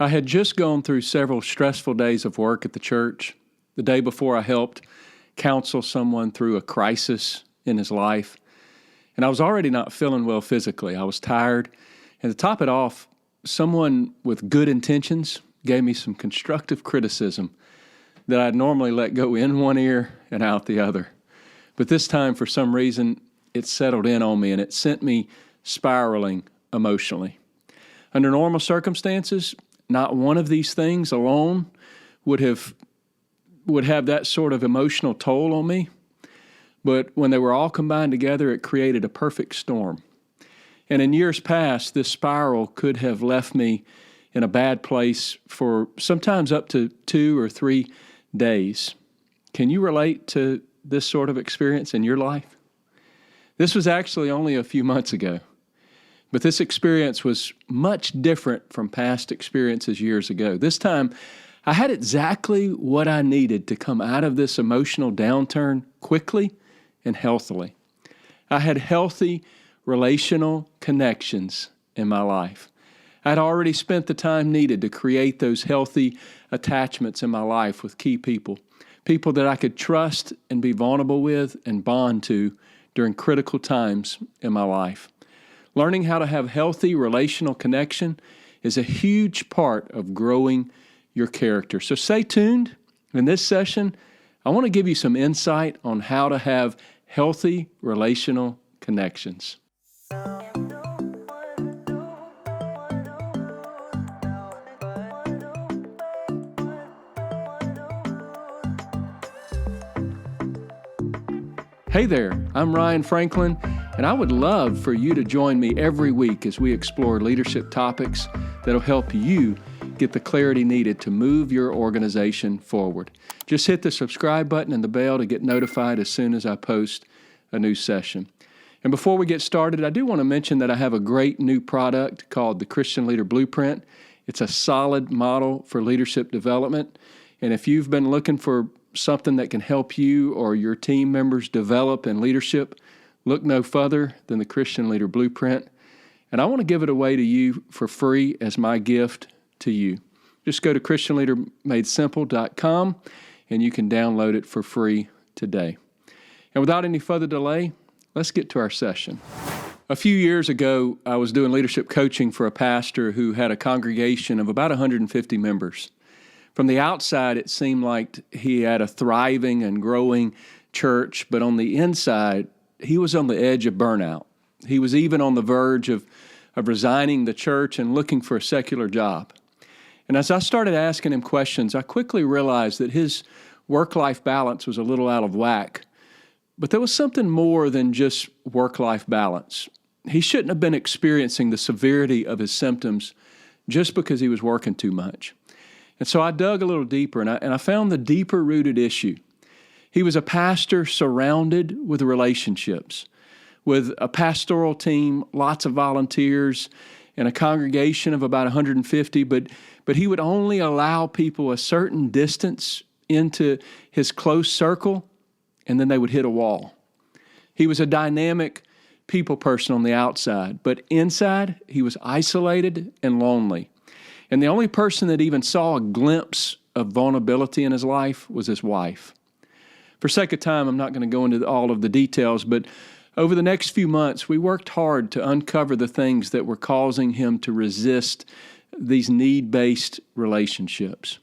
I had just gone through several stressful days of work at the church. The day before, I helped counsel someone through a crisis in his life. And I was already not feeling well physically. I was tired. And to top it off, someone with good intentions gave me some constructive criticism that I'd normally let go in one ear and out the other. But this time, for some reason, it settled in on me and it sent me spiraling emotionally. Under normal circumstances, not one of these things alone would have that sort of emotional toll on me. But when they were all combined together, it created a perfect storm. And in years past, this spiral could have left me in a bad place for sometimes up to 2 or 3 days. Can you relate to this sort of experience in your life? This was actually only a few months ago. But this experience was much different from past experiences years ago. This time, I had exactly what I needed to come out of this emotional downturn quickly and healthily. I had healthy relational connections in my life. I'd already spent the time needed to create those healthy attachments in my life with key people, people that I could trust and be vulnerable with and bond to during critical times in my life. Learning how to have healthy relational connection is a huge part of growing your character. So stay tuned. In this session, I want to give you some insight on how to have healthy relational connections. Hey there, I'm Ryan Franklin, and I would love for you to join me every week as we explore leadership topics that'll help you get the clarity needed to move your organization forward. Just hit the subscribe button and the bell to get notified as soon as I post a new session. And before we get started, I do want to mention that I have a great new product called the Christian Leader Blueprint. It's a solid model for leadership development. And if you've been looking for something that can help you or your team members develop in leadership, look no further than the Christian Leader Blueprint. And I want to give it away to you for free as my gift to you. Just go to christianleadermadesimple.com and you can download it for free today. And without any further delay, let's get to our session. A few years ago, I was doing leadership coaching for a pastor who had a congregation of about 150 members. From the outside, it seemed like he had a thriving and growing church, but on the inside, he was on the edge of burnout. He was even on the verge of resigning the church and looking for a secular job. And as I started asking him questions, I quickly realized that his work-life balance was a little out of whack. But there was something more than just work-life balance. He shouldn't have been experiencing the severity of his symptoms just because he was working too much. And so I dug a little deeper, and I found the deeper-rooted issue. He was a pastor surrounded with relationships, with a pastoral team, lots of volunteers, and a congregation of about 150, but he would only allow people a certain distance into his close circle, and then they would hit a wall. He was a dynamic people person on the outside, but inside, he was isolated and lonely. And the only person that even saw a glimpse of vulnerability in his life was his wife. For sake of time, I'm not going to go into all of the details, but over the next few months, we worked hard to uncover the things that were causing him to resist these need-based relationships.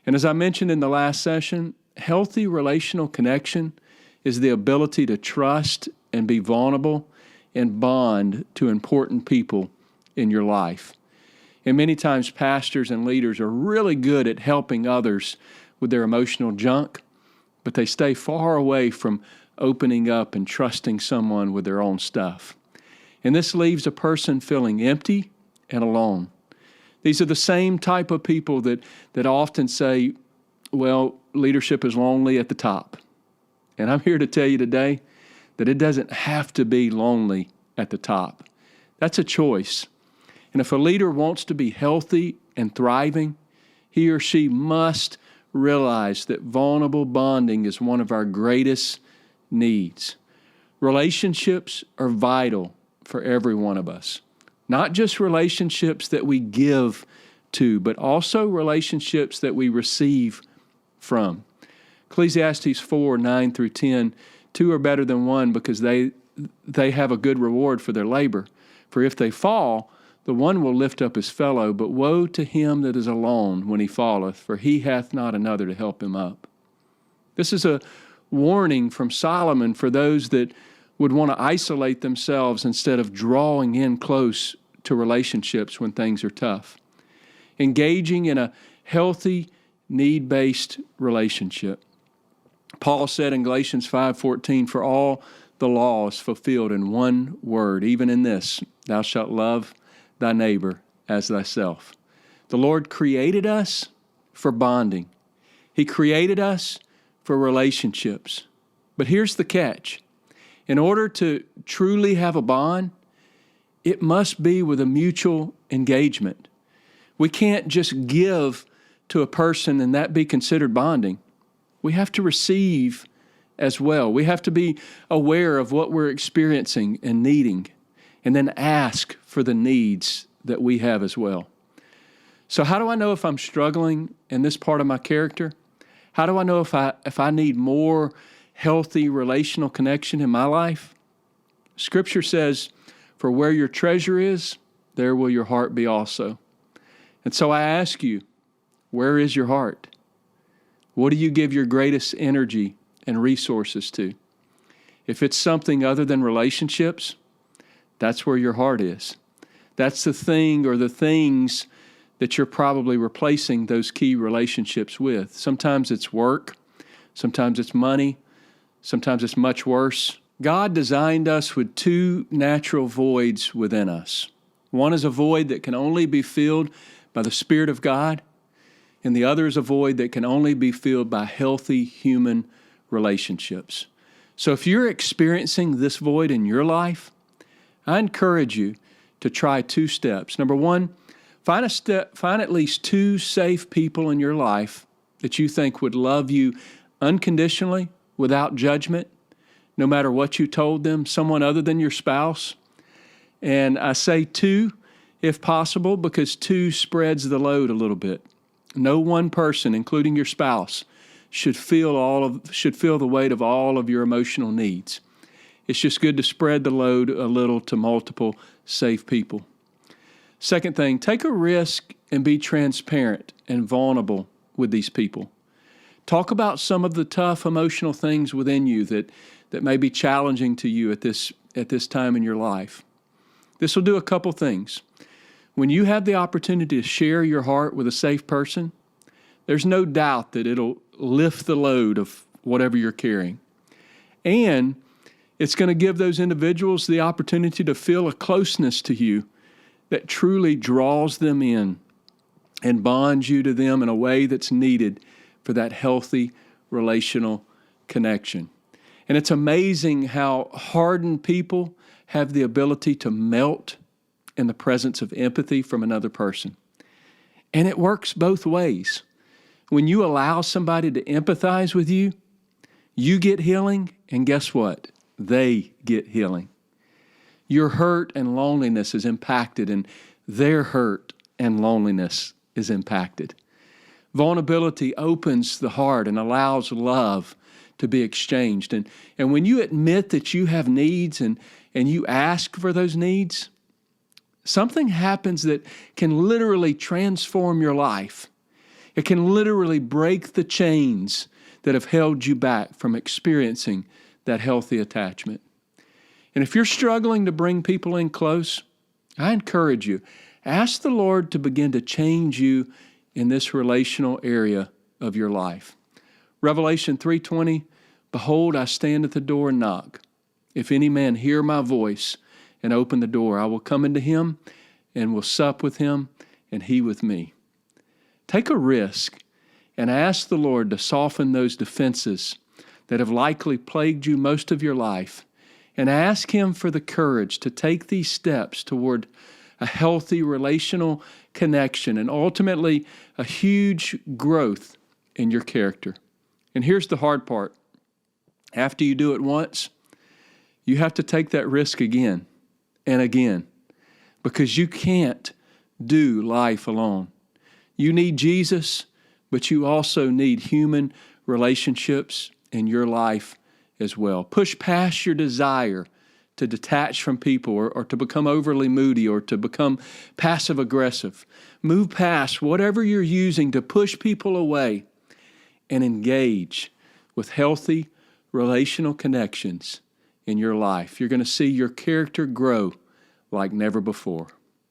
And as I mentioned in the last session, healthy relational connection is the ability to trust and be vulnerable and bond to important people in your life. And many times pastors and leaders are really good at helping others with their emotional junk, but they stay far away from opening up and trusting someone with their own stuff. And this leaves a person feeling empty and alone. These are the same type of people that often say, well, leadership is lonely at the top. And I'm here to tell you today that it doesn't have to be lonely at the top. That's a choice. And if a leader wants to be healthy and thriving, he or she must realize that vulnerable bonding is one of our greatest needs. Relationships are vital for every one of us. Not just relationships that we give to, but also relationships that we receive from. Ecclesiastes 4, 9 through 10, two are better than one because they have a good reward for their labor. For if they fall, the one will lift up his fellow, but woe to him that is alone when he falleth, for he hath not another to help him up. This is a warning from Solomon for those that would want to isolate themselves instead of drawing in close to relationships when things are tough. Engaging in a healthy, need-based relationship. Paul said in Galatians 5:14, for all the law is fulfilled in one word, even in this, thou shalt love thy neighbor as thyself. The Lord created us for bonding. He created us for relationships. But here's the catch. In order to truly have a bond, it must be with a mutual engagement. We can't just give to a person and that be considered bonding. We have to receive as well. We have to be aware of what we're experiencing and needing, and then ask for the needs that we have as well. So how do I know if I'm struggling in this part of my character? How do I know if I need more healthy relational connection in my life? Scripture says, for where your treasure is, there will your heart be also. And so I ask you, where is your heart? What do you give your greatest energy and resources to? If it's something other than relationships, that's where your heart is. That's the thing or the things that you're probably replacing those key relationships with. Sometimes it's work. Sometimes it's money. Sometimes it's much worse. God designed us with two natural voids within us. One is a void that can only be filled by the Spirit of God, and the other is a void that can only be filled by healthy human relationships. So if you're experiencing this void in your life, I encourage you to try two steps. Number one, find at least two safe people in your life that you think would love you unconditionally, without judgment, no matter what you told them, someone other than your spouse. And I say two, if possible, because two spreads the load a little bit. No one person, including your spouse, should feel the weight of all of your emotional needs. It's just good to spread the load a little to multiple safe people. Second thing, take a risk and be transparent and vulnerable with these people. Talk about some of the tough emotional things within you that may be challenging to you at this time in your life. This will do a couple things. When you have the opportunity to share your heart with a safe person, there's no doubt that it'll lift the load of whatever you're carrying. And it's going to give those individuals the opportunity to feel a closeness to you that truly draws them in and bonds you to them in a way that's needed for that healthy relational connection. And it's amazing how hardened people have the ability to melt in the presence of empathy from another person. And it works both ways. When you allow somebody to empathize with you, you get healing, and guess what? They get healing. Your hurt and loneliness is impacted, and their hurt and loneliness is impacted. Vulnerability opens the heart and allows love to be exchanged. And when you admit that you have needs and you ask for those needs, something happens that can literally transform your life. It can literally break the chains that have held you back from experiencing that healthy attachment. And if you're struggling to bring people in close, I encourage you, ask the Lord to begin to change you in this relational area of your life. Revelation 3:20, behold, I stand at the door and knock. If any man hear my voice and open the door, I will come into him and will sup with him and he with me. Take a risk and ask the Lord to soften those defenses that have likely plagued you most of your life, and ask Him for the courage to take these steps toward a healthy relational connection and ultimately a huge growth in your character. And here's the hard part. After you do it once, you have to take that risk again and again, because you can't do life alone. You need Jesus, but you also need human relationships in your life as well. Push past your desire to detach from people or to become overly moody or to become passive aggressive. Move past whatever you're using to push people away and engage with healthy relational connections in your life. You're going to see your character grow like never before.